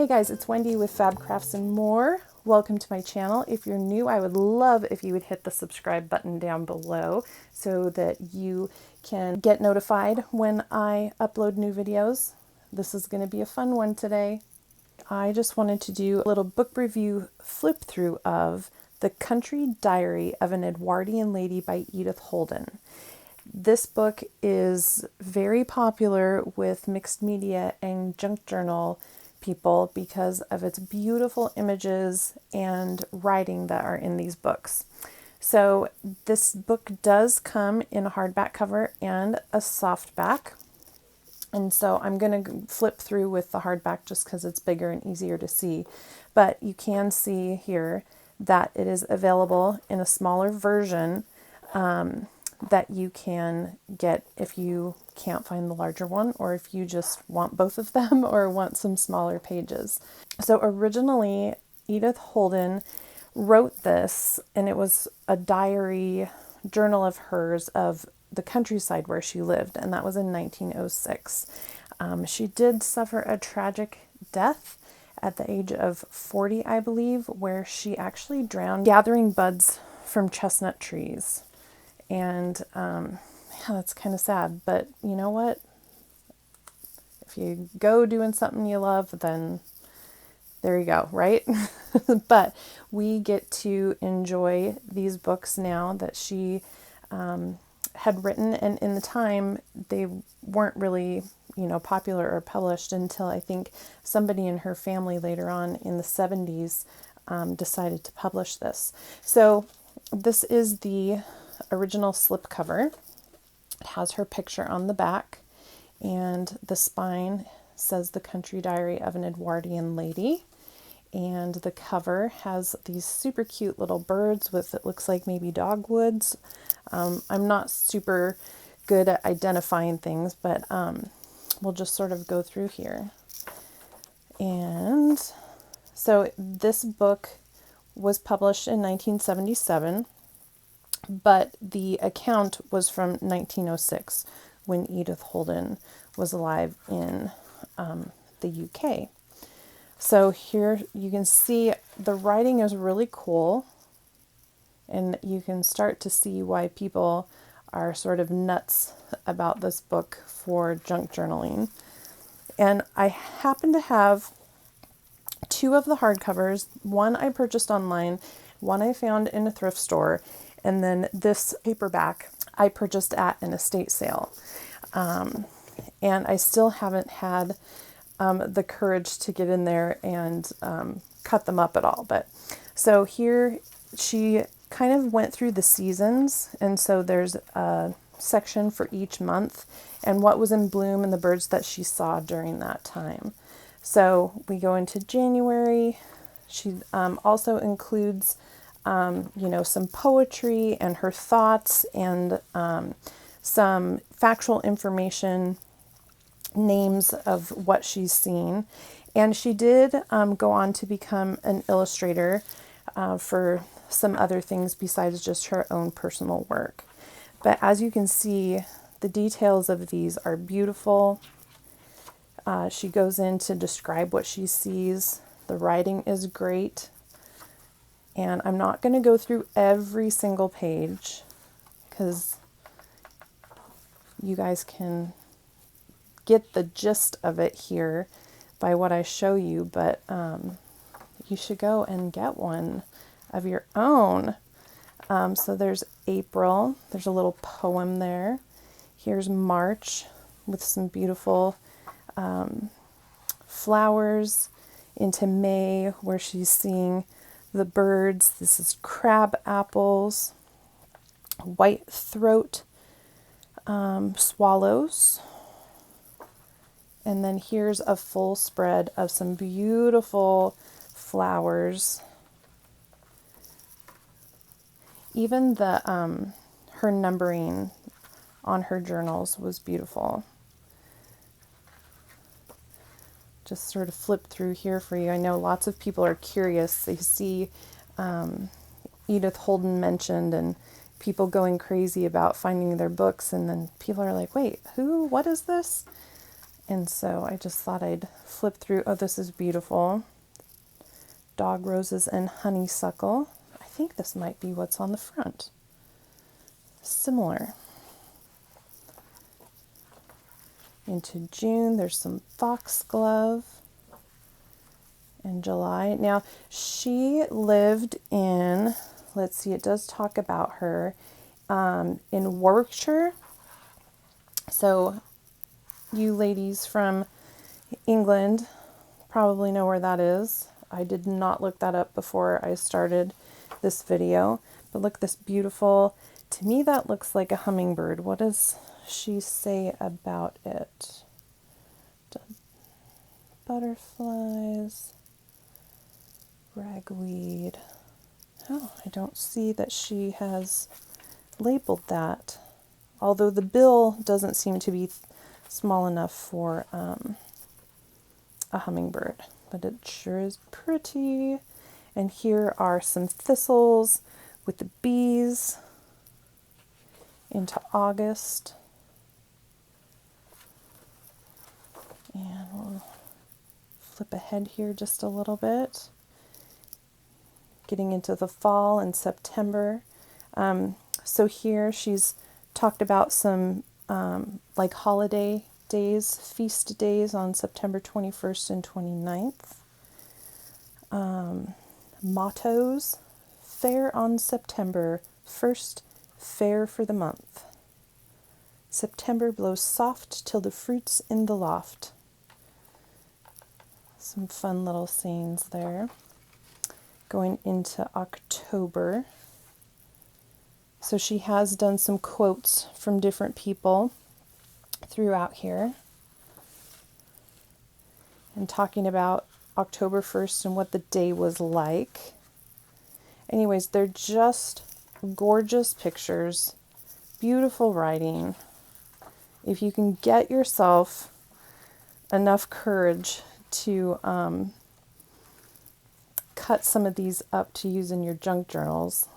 Hey guys, it's Wendy with Fab Crafts and More. Welcome to my channel. If you're new, I would love if you would hit the subscribe button down below so that you can get notified when I upload new videos. This is going to be a fun one today. I just wanted to do a little book review flip through of The Country Diary of an Edwardian Lady by Edith Holden. This book is very popular with mixed media and junk journal people because of its beautiful images and writing that are in these books. So this book does come in a hardback cover and a softback. And so I'm going to flip through with the hardback just because it's bigger and easier to see. But you can see here that it is available in a smaller version that you can get if you can't find the larger one, or if you just want both of them or want some smaller pages. So originally, Edith Holden wrote this, and it was a diary journal of hers of the countryside where she lived, and that was in 1906. She did suffer a tragic death at the age of 40, I believe, where she actually drowned gathering buds from chestnut trees. And yeah, that's kind of sad, but you know what? If you go doing something you love, then there you go, right? But we get to enjoy these books now that she had written, and in the time they weren't really, popular or published until I think somebody in her family later on in the 70s decided to publish this. So this is the original slipcover. It has her picture on the back, and the spine says The Country Diary of an Edwardian Lady. And the cover has these super cute little birds with, it looks like maybe dogwoods. I'm not super good at identifying things, but we'll just sort of go through here. And so this book was published in 1977, but the account was from 1906 when Edith Holden was alive in the UK. So here you can see the writing is really cool, and you can start to see why people are sort of nuts about this book for junk journaling. And I happen to have two of the hardcovers. One I purchased online, one I found in a thrift store, and then this paperback I purchased at an estate sale. And I still haven't had the courage to get in there and cut them up at all. But so here she kind of went through the seasons, and so there's a section for each month and what was in bloom and the birds that she saw during that time. So we go into January. She also includes some poetry and her thoughts and some factual information, names of what she's seen. And she did go on to become an illustrator for some other things besides just her own personal work. But as you can see, the details of these are beautiful. She goes in to describe what she sees. The writing is great. And I'm not going to go through every single page because you guys can get the gist of it here by what I show you, but you should go and get one of your own. So there's April. There's a little poem there. Here's March with some beautiful flowers, into May where she's seeing the birds. This is crab apples, white throat swallows. And then here's a full spread of some beautiful flowers. Even the her numbering on her journals was beautiful. Just sort of flip through here for you. I know lots of people are curious. They see Edith Holden mentioned and people going crazy about finding their books, and then people are like, wait, who? What is this? And so I just thought I'd flip through. Oh, this is beautiful. Dog roses and honeysuckle. I think this might be what's on the front. Similar. Into June, there's some foxglove. In July. Now, she lived in, let's see, it does talk about her in Warwickshire. So you ladies from England probably know where that is. I did not look that up before I started this video, but look, this beautiful, to me that looks like a hummingbird. What does she say about it? Butterflies, ragweed. Oh, I don't see that she has labeled that, although the bill doesn't seem to be small enough for a hummingbird, but it sure is pretty. And here are some thistles with the bees into August. And we'll flip ahead here just a little bit. Getting into the fall in September. So here she's talked about some like holiday days, feast days on September 21st and 29th. Mottos: fair on September 1st, fair for the month. September blows soft till the fruit's in the loft. Some fun little sayings there. Going into October. So she has done some quotes from different people throughout here. And talking about October 1st and what the day was like. Anyways, they're just gorgeous pictures. Beautiful writing. If you can get yourself enough courage to cut some of these up to use in your junk journals.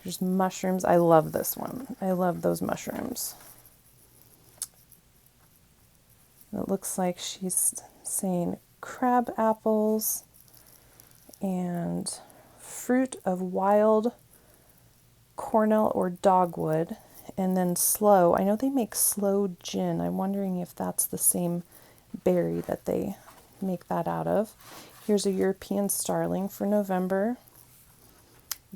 There's mushrooms. I love this one. I love those mushrooms. It looks like she's saying crab apples and fruit of wild cornel or dogwood, and then sloe. I know they make sloe gin. I'm wondering if that's the same berry that they make that out of. Here's a European starling for November.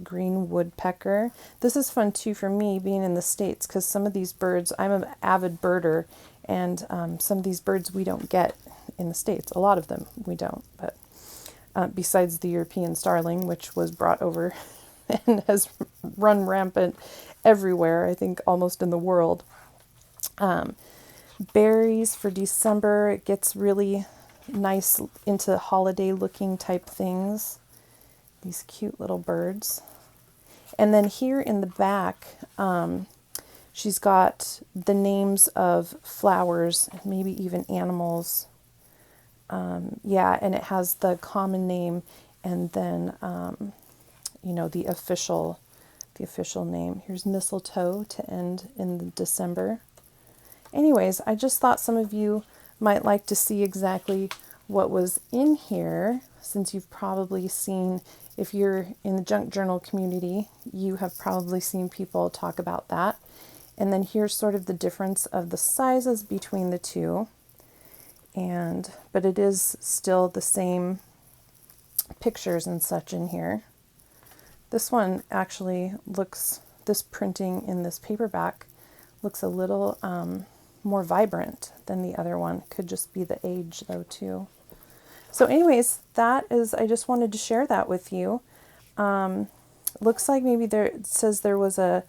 Green woodpecker. This is fun too for me being in the States, because some of these birds, I'm an avid birder, and some of these birds we don't get in the States. A lot of them we don't, but besides the European starling, which was brought over and has run rampant everywhere, I think almost in the world. Berries for December, it gets really nice into holiday looking type things. These cute little birds. And then here in the back, she's got the names of flowers, maybe even animals. Yeah, and it has the common name and then, you know, the official name. Here's mistletoe to end in December. Anyways, I just thought some of you might like to see exactly what was in here, since you've probably seen, if you're in the junk journal community, you have probably seen people talk about that. And then here's sort of the difference of the sizes between the two. But it is still the same pictures and such in here. This one actually looks, this printing in this paperback looks a little more vibrant than the other one. Could just be the age though too. So anyways, that is, I just wanted to share that with you. Looks like maybe there, it says there was an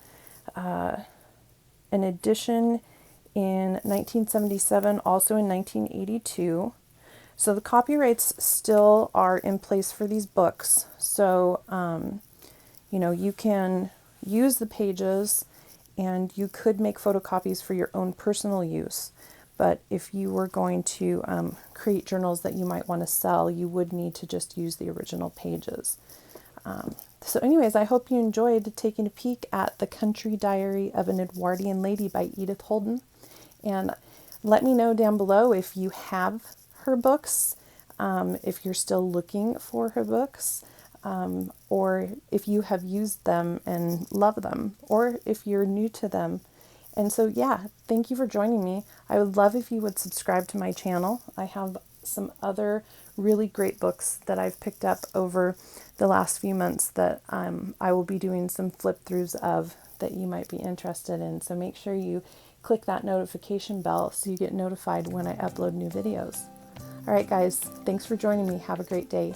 edition in 1977, also in 1982. So the copyrights still are in place for these books. So, you know, you can use the pages and you could make photocopies for your own personal use. But if you were going to create journals that you might want to sell, you would need to just use the original pages. So anyways, I hope you enjoyed taking a peek at The Country Diary of an Edwardian Lady by Edith Holden. And Let me know down below if you have her books, if you're still looking for her books, or if you have used them and love them, or if you're new to them. And so, yeah, thank you for joining me. I would love if you would subscribe to my channel. I have some other really great books that I've picked up over the last few months that I will be doing some flip throughs of that you might be interested in. So make sure you click that notification bell so you get notified when I upload new videos. All right, guys, thanks for joining me. Have a great day.